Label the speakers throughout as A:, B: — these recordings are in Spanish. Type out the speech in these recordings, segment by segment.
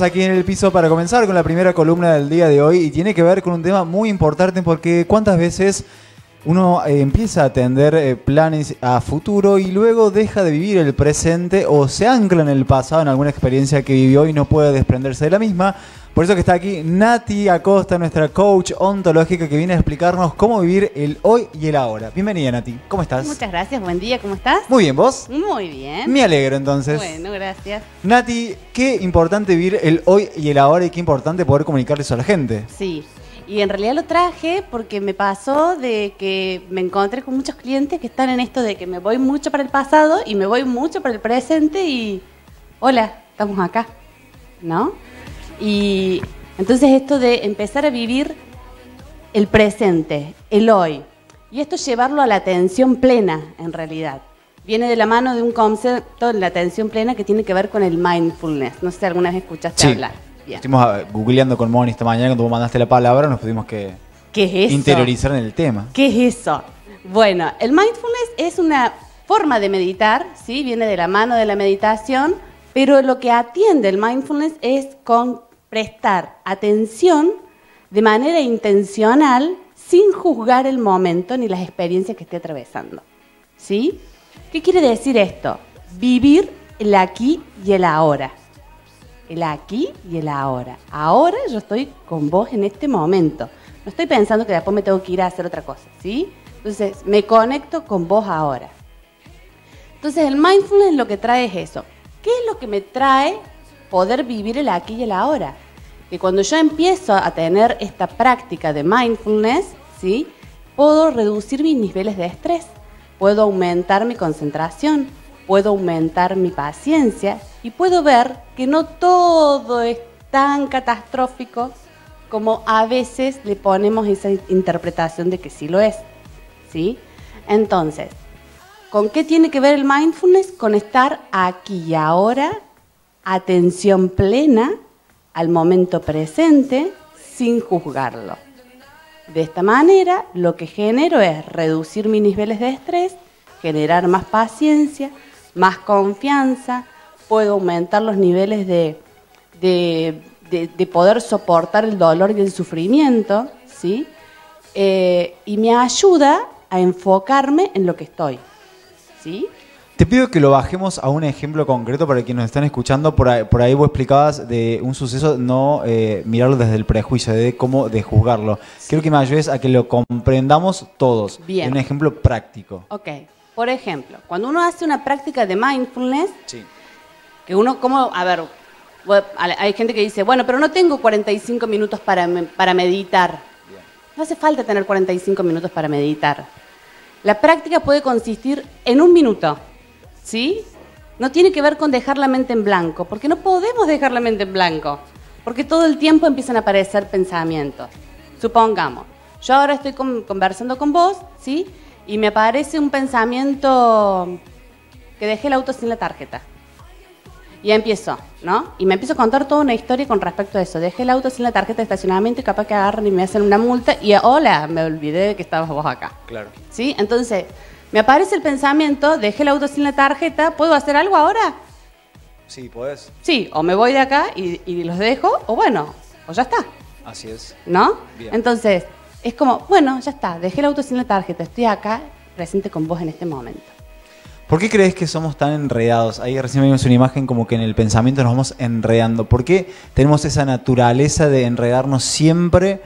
A: Aquí en el piso para comenzar con la primera columna del día de hoy y tiene que ver con un tema muy importante porque cuántas veces uno empieza a atender planes a futuro y luego deja de vivir el presente o se ancla en el pasado en alguna experiencia que vivió y no puede desprenderse de la misma. Por eso que está aquí Nati Acosta, nuestra coach ontológica que viene a explicarnos cómo vivir el hoy y el ahora. Bienvenida, Nati. ¿Cómo estás?
B: Muchas gracias, buen día, ¿cómo estás?
A: Muy bien, ¿vos?
B: Muy bien.
A: Me alegro entonces.
B: Bueno, gracias.
A: Nati, qué importante vivir el hoy y el ahora y qué importante poder comunicarle eso a la gente.
B: Sí, y en realidad lo traje porque me pasó de que me encontré con muchos clientes que están en esto de que me voy mucho para el pasado y me voy mucho para el presente y hola, estamos acá, ¿no? Y entonces esto de empezar a vivir el presente, el hoy, y esto llevarlo a la atención plena en realidad. Viene de la mano de un concepto en la atención plena que tiene que ver con el mindfulness. No sé si alguna vez escuchaste hablar. Bien.
A: Estuvimos googleando con Moni esta mañana cuando vos mandaste la palabra, nos pudimos
B: ¿Qué es eso?
A: interiorizar en el tema.
B: ¿Qué es eso? Bueno, el mindfulness es una forma de meditar, ¿sí? Viene de la mano de la meditación, pero lo que atiende el mindfulness es con prestar atención de manera intencional sin juzgar el momento ni las experiencias que esté atravesando, ¿sí? ¿Qué quiere decir esto? Vivir el aquí y el ahora. El aquí y el ahora. Ahora yo estoy con vos en este momento. No estoy pensando que después me tengo que ir a hacer otra cosa, ¿sí? Entonces, me conecto con vos ahora. Entonces, el mindfulness lo que trae es eso. ¿Qué es lo que me trae poder vivir el aquí y el ahora? Que cuando yo empiezo a tener esta práctica de mindfulness, ¿sí? Puedo reducir mis niveles de estrés. Puedo aumentar mi concentración, puedo aumentar mi paciencia y puedo ver que no todo es tan catastrófico como a veces le ponemos esa interpretación de que sí lo es, ¿sí? Entonces, ¿con qué tiene que ver el mindfulness? Con estar aquí y ahora, atención plena al momento presente sin juzgarlo. De esta manera, lo que genero es reducir mis niveles de estrés, generar más paciencia, más confianza, puedo aumentar los niveles de poder soportar el dolor y el sufrimiento, ¿sí? Y me ayuda a enfocarme en lo que estoy, ¿sí?
A: Te pido que lo bajemos a un ejemplo concreto para quienes nos están escuchando. Por ahí vos explicabas de un suceso, no mirarlo desde el prejuicio, de juzgarlo. Sí. Quiero que me ayudes a que lo comprendamos todos.
B: Bien.
A: En un ejemplo práctico.
B: Ok. Por ejemplo, cuando uno hace una práctica de mindfulness,
A: sí.
B: Que uno como, a ver, hay gente que dice, bueno, pero no tengo 45 minutos para meditar. Bien. No hace falta tener 45 minutos para meditar. La práctica puede consistir en un minuto. ¿Sí? No tiene que ver con dejar la mente en blanco, porque no podemos dejar la mente en blanco, porque todo el tiempo empiezan a aparecer pensamientos. Supongamos, yo ahora estoy conversando con vos, ¿sí? Y me aparece un pensamiento que dejé el auto sin la tarjeta. Y empiezo, ¿no? Y me empiezo a contar toda una historia con respecto a eso. Dejé el auto sin la tarjeta de estacionamiento y capaz que agarran y me hacen una multa y hola, me olvidé de que estabas vos acá.
A: Claro.
B: ¿Sí? Entonces, me aparece el pensamiento, dejé el auto sin la tarjeta, ¿puedo hacer algo ahora?
A: Sí, podés.
B: Sí, o me voy de acá y los dejo, o bueno, o ya está.
A: Así es.
B: ¿No?
A: Bien.
B: Entonces, es como, bueno, ya está, dejé el auto sin la tarjeta, estoy acá, presente con vos en este momento.
A: ¿Por qué crees que somos tan enredados? Ahí recién vimos una imagen como que en el pensamiento nos vamos enredando. ¿Por qué tenemos esa naturaleza de enredarnos siempre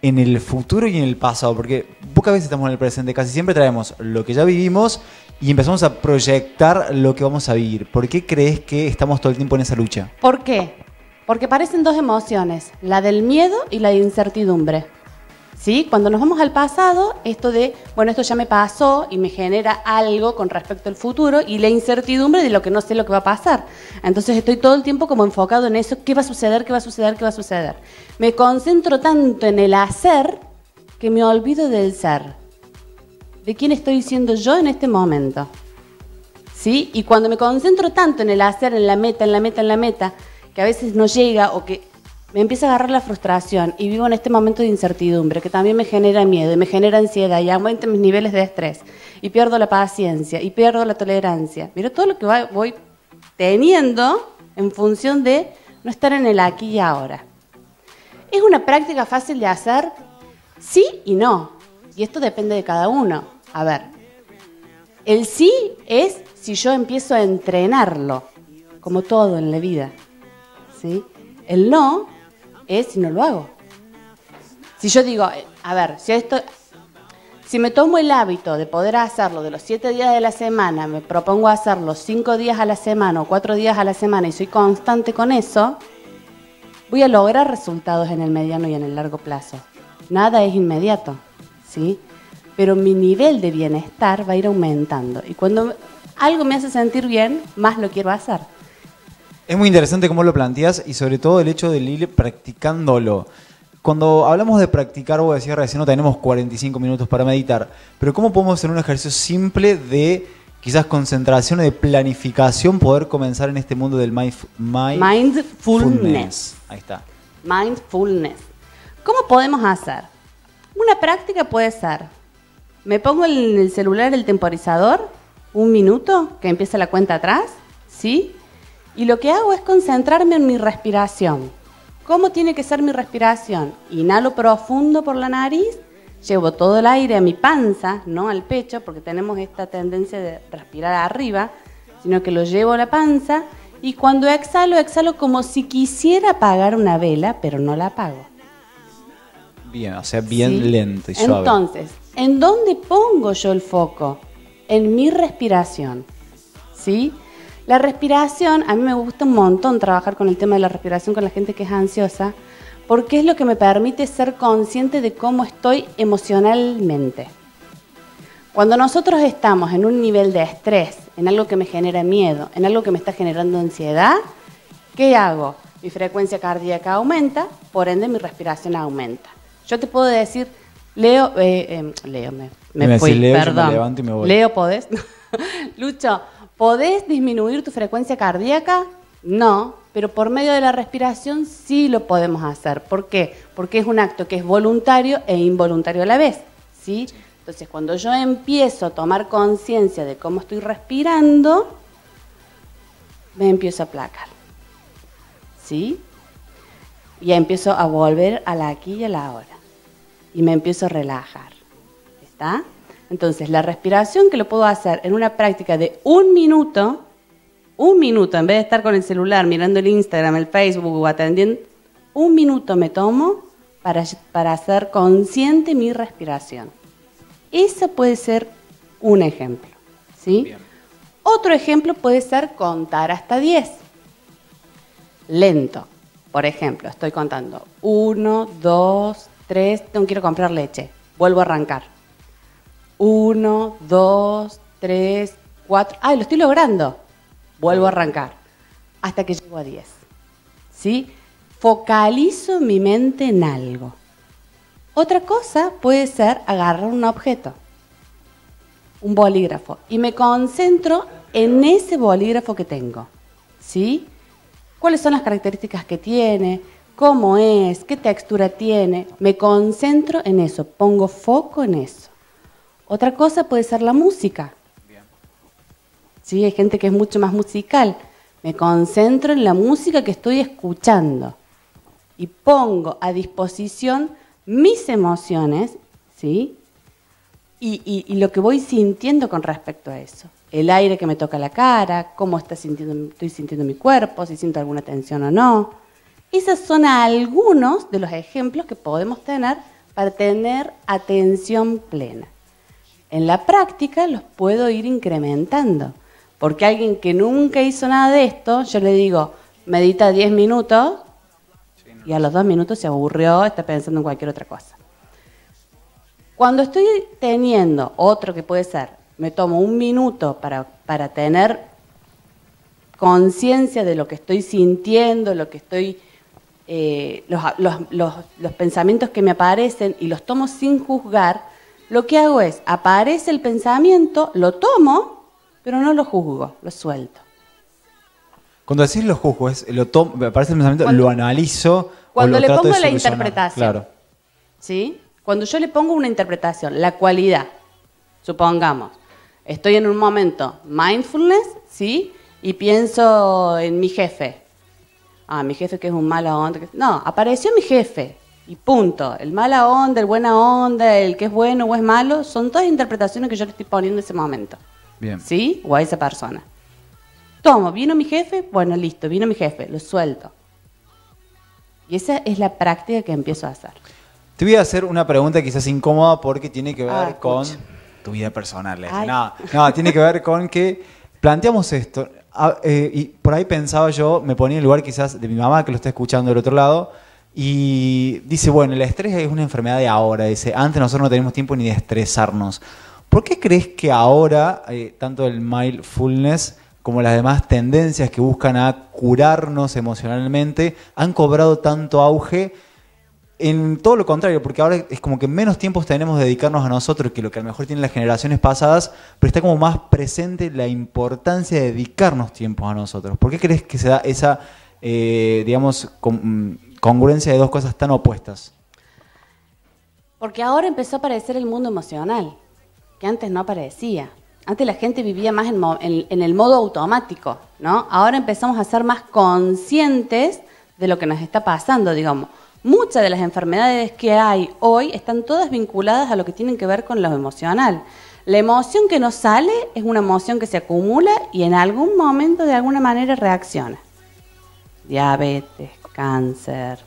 A: en el futuro y en el pasado? Porque pocas veces estamos en el presente, casi siempre traemos lo que ya vivimos y empezamos a proyectar lo que vamos a vivir. ¿Por qué crees que estamos todo el tiempo en esa lucha?
B: ¿Por qué? Porque parecen dos emociones, la del miedo y la de incertidumbre. ¿Sí? Cuando nos vamos al pasado, esto de, bueno, esto ya me pasó y me genera algo con respecto al futuro y la incertidumbre de lo que no sé lo que va a pasar. Entonces estoy todo el tiempo como enfocado en eso, ¿qué va a suceder? ¿Qué va a suceder? ¿Qué va a suceder? Me concentro tanto en el hacer que me olvido del ser. ¿De quién estoy siendo yo en este momento? ¿Sí? Y cuando me concentro tanto en el hacer, en la meta, que a veces no llega o que me empieza a agarrar la frustración y vivo en este momento de incertidumbre que también me genera miedo y me genera ansiedad y aumenta mis niveles de estrés y pierdo la paciencia y pierdo la tolerancia. Mira todo lo que voy teniendo en función de no estar en el aquí y ahora. ¿Es una práctica fácil de hacer? Sí y no. Y esto depende de cada uno. A ver, el sí es si yo empiezo a entrenarlo, como todo en la vida, ¿sí? El no es si no lo hago. Si yo digo, a ver, si me tomo el hábito de poder hacerlo de los 7 días de la semana, me propongo hacerlo 5 días a la semana o 4 días a la semana y soy constante con eso, voy a lograr resultados en el mediano y en el largo plazo. Nada es inmediato, ¿sí? Pero mi nivel de bienestar va a ir aumentando. Y cuando algo me hace sentir bien, más lo quiero hacer.
A: Es muy interesante cómo lo planteas y sobre todo el hecho de ir practicándolo. Cuando hablamos de practicar, vos decías recién, no tenemos 45 minutos para meditar, pero ¿cómo podemos hacer un ejercicio simple de quizás concentración y de planificación poder comenzar en este mundo del mindfulness? Ahí está.
B: Mindfulness. ¿Cómo podemos hacer? Una práctica puede ser, me pongo en el celular el temporizador, 1 minuto, que empieza la cuenta atrás, ¿sí? Y lo que hago es concentrarme en mi respiración. ¿Cómo tiene que ser mi respiración? Inhalo profundo por la nariz, llevo todo el aire a mi panza, no al pecho, porque tenemos esta tendencia de respirar arriba, sino que lo llevo a la panza y cuando exhalo, exhalo como si quisiera apagar una vela, pero no la apago.
A: Bien, o sea, bien ¿sí? Lento y suave.
B: Entonces, ¿en dónde pongo yo el foco? En mi respiración, ¿sí? La respiración, a mí me gusta un montón trabajar con el tema de la respiración con la gente que es ansiosa, porque es lo que me permite ser consciente de cómo estoy emocionalmente. Cuando nosotros estamos en un nivel de estrés, en algo que me genera miedo, en algo que me está generando ansiedad, ¿qué hago? Mi frecuencia cardíaca aumenta, por ende mi respiración aumenta. Yo te puedo decir, Leo, me fui,
A: Leo,
B: perdón.
A: Me levanto y me voy.
B: Leo, ¿podés? Lucho, ¿podés disminuir tu frecuencia cardíaca? No, pero por medio de la respiración sí lo podemos hacer. ¿Por qué? Porque es un acto que es voluntario e involuntario a la vez, ¿sí? Entonces, cuando yo empiezo a tomar conciencia de cómo estoy respirando, me empiezo a aplacar, ¿sí? Y empiezo a volver a la aquí y a la ahora. Y me empiezo a relajar, ¿está? Entonces, la respiración que lo puedo hacer en una práctica de 1 minuto, en vez de estar con el celular mirando el Instagram, el Facebook o atendiendo, 1 minuto me tomo para hacer consciente mi respiración. Ese puede ser un ejemplo, ¿sí? Bien. Otro ejemplo puede ser contar hasta 10. Lento. Por ejemplo, estoy contando 1, 2, 3, quiero comprar leche. Vuelvo a arrancar. 1, 2, 3, 4. ¡Ay, lo estoy logrando! Vuelvo a arrancar. Hasta que llego a 10. ¿Sí? Focalizo mi mente en algo. Otra cosa puede ser agarrar un objeto, un bolígrafo, y me concentro en ese bolígrafo que tengo. ¿Sí? ¿Cuáles son las características que tiene? ¿Cómo es? ¿Qué textura tiene? Me concentro en eso, pongo foco en eso. Otra cosa puede ser la música. Sí, hay gente que es mucho más musical. Me concentro en la música que estoy escuchando y pongo a disposición mis emociones, ¿sí? Y lo que voy sintiendo con respecto a eso. El aire que me toca la cara, cómo estoy sintiendo mi cuerpo, si siento alguna tensión o no. Esos son algunos de los ejemplos que podemos tener para tener atención plena. En la práctica los puedo ir incrementando, porque alguien que nunca hizo nada de esto, yo le digo, medita 10 minutos y a los 2 minutos se aburrió, está pensando en cualquier otra cosa. Cuando estoy teniendo otro que puede ser, me tomo 1 minuto para tener conciencia de lo que estoy sintiendo, lo que estoy, los pensamientos que me aparecen y los tomo sin juzgar, lo que hago es, aparece el pensamiento, lo tomo, pero no lo juzgo, lo suelto.
A: Cuando decís lo juzgo, aparece el pensamiento, lo analizo.
B: Cuando
A: o lo
B: le pongo
A: trato de
B: la
A: solucionar.
B: interpretación,
A: Claro.
B: ¿sí? Cuando yo le pongo una interpretación, la cualidad, supongamos, estoy en un momento mindfulness, ¿sí? Y pienso en mi jefe. mi jefe que es un mala onda. No, apareció mi jefe y punto. El mala onda, el buena onda, el que es bueno o es malo, son todas interpretaciones que yo le estoy poniendo en ese momento.
A: Bien.
B: ¿Sí? O a esa persona. Tomo, vino mi jefe, bueno, listo, vino mi jefe, lo suelto. Y esa es la práctica que empiezo a hacer.
A: Te voy a hacer una pregunta quizás incómoda porque tiene que ver con tu vida personal. No, tiene que ver con que planteamos esto. Y por ahí pensaba yo, me ponía en el lugar quizás de mi mamá que lo está escuchando del otro lado y dice, bueno, el estrés es una enfermedad de ahora. Dice, antes nosotros no tenemos tiempo ni de estresarnos. ¿Por qué crees que ahora, tanto el mindfulness como las demás tendencias que buscan a curarnos emocionalmente han cobrado tanto auge? En todo lo contrario, porque ahora es como que menos tiempos tenemos de dedicarnos a nosotros que lo que a lo mejor tienen las generaciones pasadas, pero está como más presente la importancia de dedicarnos tiempos a nosotros. ¿Por qué crees que se da esa, digamos, congruencia de dos cosas tan opuestas?
B: Porque ahora empezó a aparecer el mundo emocional, que antes no aparecía. Antes la gente vivía más en el modo automático, ¿no? Ahora empezamos a ser más conscientes de lo que nos está pasando, digamos. Muchas de las enfermedades que hay hoy están todas vinculadas a lo que tienen que ver con lo emocional. La emoción que nos sale es una emoción que se acumula y en algún momento de alguna manera reacciona. Diabetes, cáncer,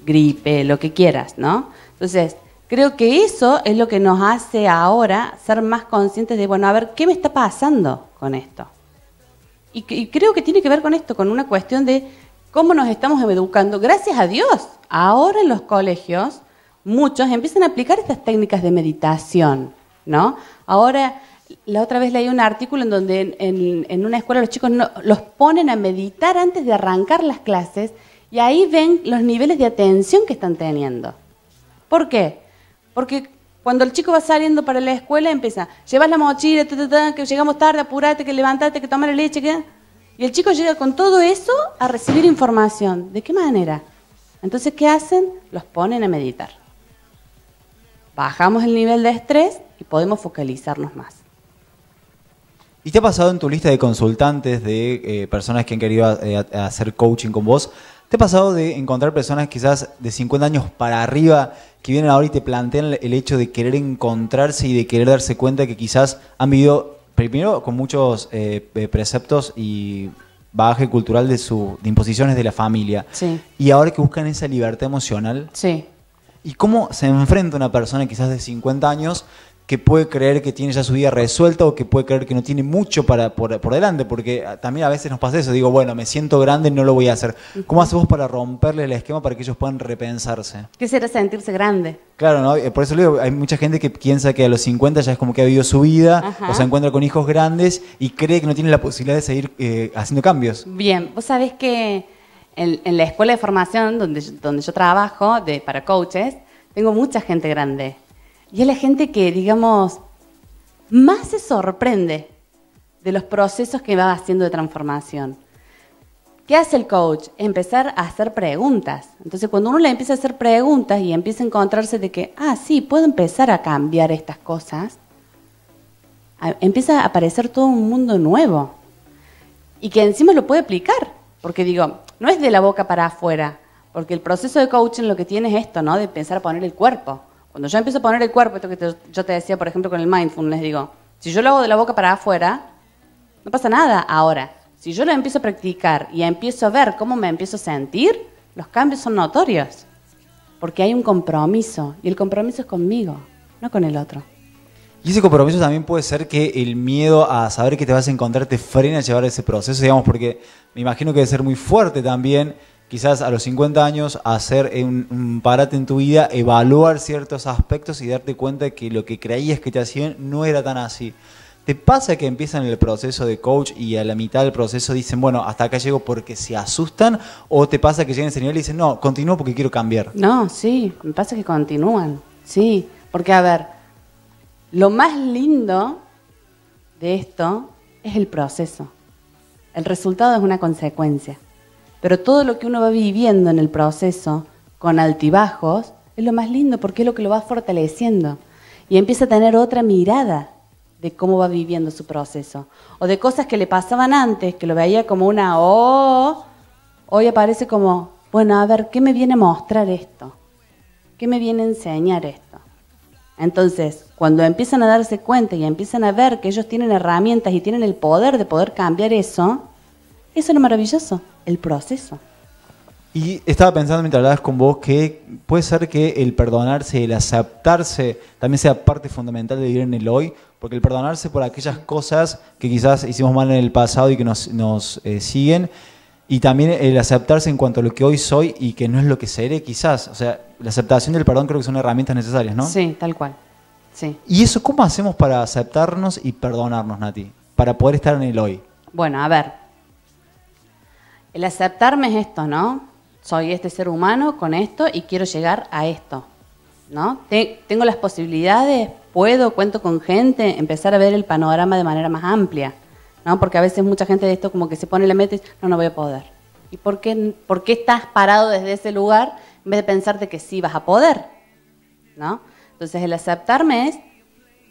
B: gripe, lo que quieras, ¿no? Entonces, creo que eso es lo que nos hace ahora ser más conscientes de, bueno, a ver, ¿qué me está pasando con esto? Y creo que tiene que ver con esto, con una cuestión de cómo nos estamos educando. Gracias a Dios, ahora en los colegios, muchos empiezan a aplicar estas técnicas de meditación, ¿no? Ahora, la otra vez leí un artículo en donde en una escuela los chicos los ponen a meditar antes de arrancar las clases y ahí ven los niveles de atención que están teniendo. ¿Por qué? Porque cuando el chico va saliendo para la escuela empieza, llevas la mochila, que llegamos tarde, apurate, que levantate, que toma la leche, que... Y el chico llega con todo eso a recibir información. ¿De qué manera? Entonces, ¿qué hacen? Los ponen a meditar. Bajamos el nivel de estrés y podemos focalizarnos más.
A: ¿Y te ha pasado en tu lista de consultantes, de personas que han querido hacer coaching con vos, te ha pasado de encontrar personas quizás de 50 años para arriba que vienen ahora y te plantean el hecho de querer encontrarse y de querer darse cuenta que quizás han vivido primero con muchos preceptos y bagaje cultural de imposiciones de la familia,
B: sí,
A: y ahora que buscan esa libertad emocional?
B: Sí.
A: ¿Y cómo se enfrenta una persona quizás de 50 años que puede creer que tiene ya su vida resuelta o que puede creer que no tiene mucho por delante? Porque también a veces nos pasa eso, digo, bueno, me siento grande, no lo voy a hacer. ¿Cómo haces vos para romperle el esquema para que ellos puedan repensarse?
B: ¿Qué será sentirse grande?
A: Claro, ¿no? Por eso le digo, hay mucha gente que piensa que a los 50 ya es como que ha vivido su vida,
B: Ajá,
A: o se encuentra con hijos grandes y cree que no tiene la posibilidad de seguir haciendo cambios.
B: Bien, vos sabés que en la escuela de formación donde yo trabajo, para coaches, tengo mucha gente grande. Y es la gente que, digamos, más se sorprende de los procesos que va haciendo de transformación. ¿Qué hace el coach? Empezar a hacer preguntas. Entonces, cuando uno le empieza a hacer preguntas y empieza a encontrarse de que, sí, puedo empezar a cambiar estas cosas, empieza a aparecer todo un mundo nuevo. Y que encima lo puede aplicar. Porque digo, no es de la boca para afuera. Porque el proceso de coaching lo que tiene es esto, ¿no? De empezar a poner el cuerpo. Cuando yo empiezo a poner el cuerpo, esto que yo te decía, por ejemplo, con el mindfulness, digo, si yo lo hago de la boca para afuera, no pasa nada. Ahora, si yo lo empiezo a practicar y empiezo a ver cómo me empiezo a sentir, los cambios son notorios. Porque hay un compromiso, y el compromiso es conmigo, no con el otro.
A: Y ese compromiso también puede ser que el miedo a saber que te vas a encontrar te frena a llevar ese proceso, digamos, porque me imagino que debe ser muy fuerte también, quizás a los 50 años, hacer un parate en tu vida, evaluar ciertos aspectos y darte cuenta de que lo que creías que te hacían no era tan así. ¿Te pasa que empiezan el proceso de coach y a la mitad del proceso dicen, bueno, hasta acá llego porque se asustan? ¿O te pasa que llegan a ese nivel y dicen, no, continúo porque quiero cambiar?
B: No, sí, me pasa que continúan, sí. Porque, a ver, lo más lindo de esto es el proceso. El resultado es una consecuencia. Pero todo lo que uno va viviendo en el proceso, con altibajos, es lo más lindo porque es lo que lo va fortaleciendo. Y empieza a tener otra mirada de cómo va viviendo su proceso. O de cosas que le pasaban antes, que lo veía como una oh, hoy aparece como, bueno, a ver, ¿qué me viene a mostrar esto? ¿Qué me viene a enseñar esto? Entonces, cuando empiezan a darse cuenta y empiezan a ver que ellos tienen herramientas y tienen el poder de poder cambiar eso es lo maravilloso, el proceso.
A: Y estaba pensando mientras hablabas con vos que puede ser que el perdonarse, el aceptarse, también sea parte fundamental de vivir en el hoy, porque el perdonarse por aquellas cosas que quizás hicimos mal en el pasado y que nos siguen, y también el aceptarse en cuanto a lo que hoy soy y que no es lo que seré quizás. O sea, la aceptación y el perdón creo que son herramientas necesarias, ¿no?
B: Sí, tal cual. Sí.
A: ¿Y eso cómo hacemos para aceptarnos y perdonarnos, Nati? Para poder estar en el hoy.
B: Bueno, a ver. El aceptarme es esto, ¿no? Soy este ser humano con esto y quiero llegar a esto, ¿no? Tengo las posibilidades, cuento con gente, empezar a ver el panorama de manera más amplia, ¿no? Porque a veces mucha gente de esto como que se pone la meta y dice, no voy a poder. ¿Y por qué estás parado desde ese lugar en vez de pensarte que sí vas a poder? ¿No? Entonces el aceptarme es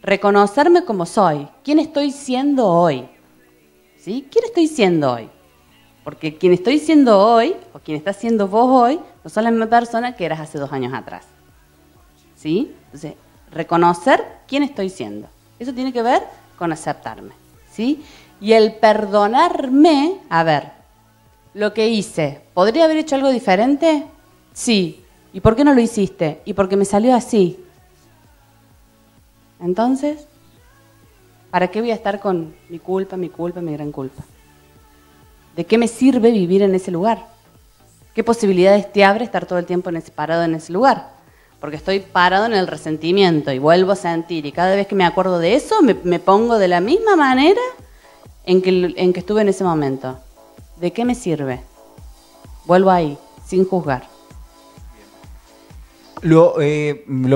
B: reconocerme como soy. ¿Quién estoy siendo hoy? ¿Sí? ¿Quién estoy siendo hoy? Porque quien estoy siendo hoy, o quien está siendo vos hoy, no son la misma persona que eras hace 2 años atrás. ¿Sí? Entonces, reconocer quién estoy siendo. Eso tiene que ver con aceptarme. ¿Sí? Y el perdonarme, a ver, lo que hice, ¿podría haber hecho algo diferente? Sí. ¿Y por qué no lo hiciste? Y porque me salió así. Entonces, ¿para qué voy a estar con mi culpa, mi gran culpa? ¿De qué me sirve vivir en ese lugar? ¿Qué posibilidades te abre estar todo el tiempo parado en ese lugar? Porque estoy parado en el resentimiento y vuelvo a sentir, y cada vez que me acuerdo de eso, me pongo de la misma manera en que estuve en ese momento. ¿De qué me sirve? Vuelvo ahí, sin juzgar.
A: Lo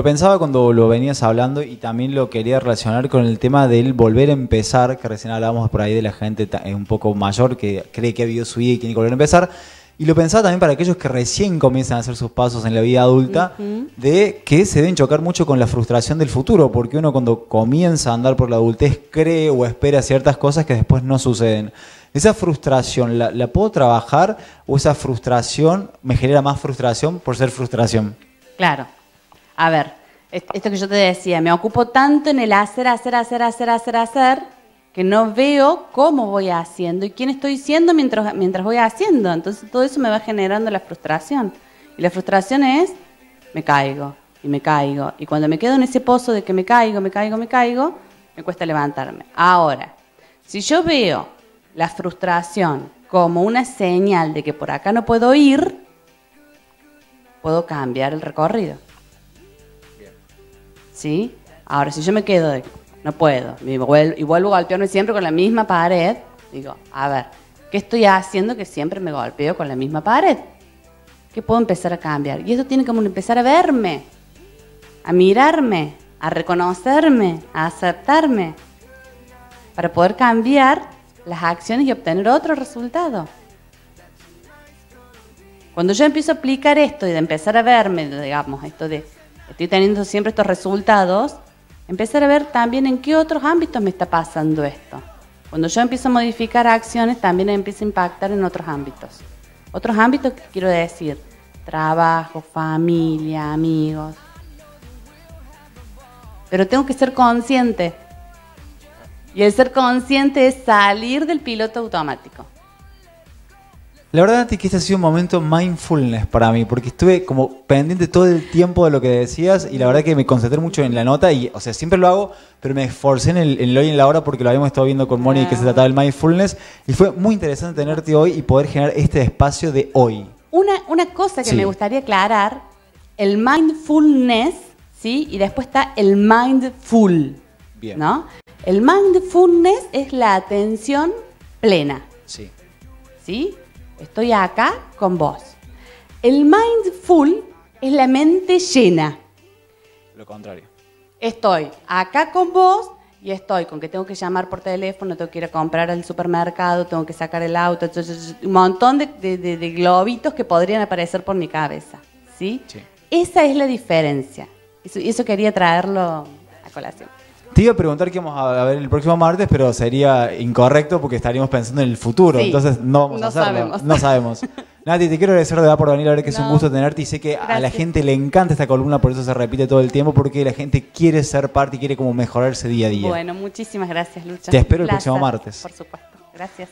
A: pensaba cuando lo venías hablando y también lo quería relacionar con el tema del volver a empezar, que recién hablábamos por ahí de la gente un poco mayor que cree que ha vivido su vida y tiene que volver a empezar. Y lo pensaba también para aquellos que recién comienzan a hacer sus pasos en la vida adulta, de que se deben chocar mucho con la frustración del futuro, porque uno cuando comienza a andar por la adultez cree o espera ciertas cosas que después no suceden. ¿Esa frustración la puedo trabajar o esa frustración me genera más frustración por ser frustración?
B: Claro. A ver, esto que yo te decía, me ocupo tanto en el hacer, que no veo cómo voy haciendo y quién estoy siendo mientras voy haciendo. Entonces todo eso me va generando la frustración. Y la frustración es, me caigo. Y cuando me quedo en ese pozo de que me caigo, me cuesta levantarme. Ahora, si yo veo la frustración como una señal de que por acá no puedo ir, puedo cambiar el recorrido. ¿Sí? Ahora, si yo me quedo de no puedo, y vuelvo a golpearme siempre con la misma pared, digo, a ver, ¿qué estoy haciendo que siempre me golpeo con la misma pared? ¿Qué puedo empezar a cambiar? Y eso tiene que empezar a verme, a mirarme, a reconocerme, a aceptarme, para poder cambiar las acciones y obtener otro resultado. Cuando yo empiezo a aplicar esto y de empezar a verme, digamos, esto de estoy teniendo siempre estos resultados, empezar a ver también en qué otros ámbitos me está pasando esto. Cuando yo empiezo a modificar acciones, también empieza a impactar en otros ámbitos. Otros ámbitos que quiero decir, trabajo, familia, amigos. Pero tengo que ser consciente. Y el ser consciente es salir del piloto automático.
A: La verdad, Nati, que este ha sido un momento mindfulness para mí, porque estuve como pendiente todo el tiempo de lo que decías y la verdad que me concentré mucho en la nota y, o sea, siempre lo hago, pero me esforcé en el hoy y en la hora porque lo habíamos estado viendo con Moni que se trataba del mindfulness y fue muy interesante tenerte hoy y poder generar este espacio de hoy.
B: Una cosa que me gustaría aclarar, el mindfulness, ¿sí? Y después está el mindful,
A: bien,
B: ¿no? El mindfulness es la atención plena.
A: Sí.
B: ¿Sí? Estoy acá con vos. El mindful es la mente llena.
A: Lo contrario.
B: Estoy acá con vos y estoy con que tengo que llamar por teléfono, tengo que ir a comprar al supermercado, tengo que sacar el auto, un montón de globitos que podrían aparecer por mi cabeza. ¿Sí?
A: Sí.
B: Esa es la diferencia. Eso quería traerlo a colación.
A: Te iba a preguntar qué vamos a ver el próximo martes, pero sería incorrecto porque estaríamos pensando en el futuro.
B: Sí,
A: entonces no vamos a hacerlo.
B: sabemos.
A: No sabemos. Nati, te quiero agradecer de verdad por venir. La verdad que es un gusto tenerte y sé que a la gente le encanta esta columna, por eso se repite todo el tiempo, porque la gente quiere ser parte y quiere como mejorarse día a día.
B: Bueno, muchísimas gracias, Lucha.
A: Te espero el próximo martes.
B: Por supuesto. Gracias.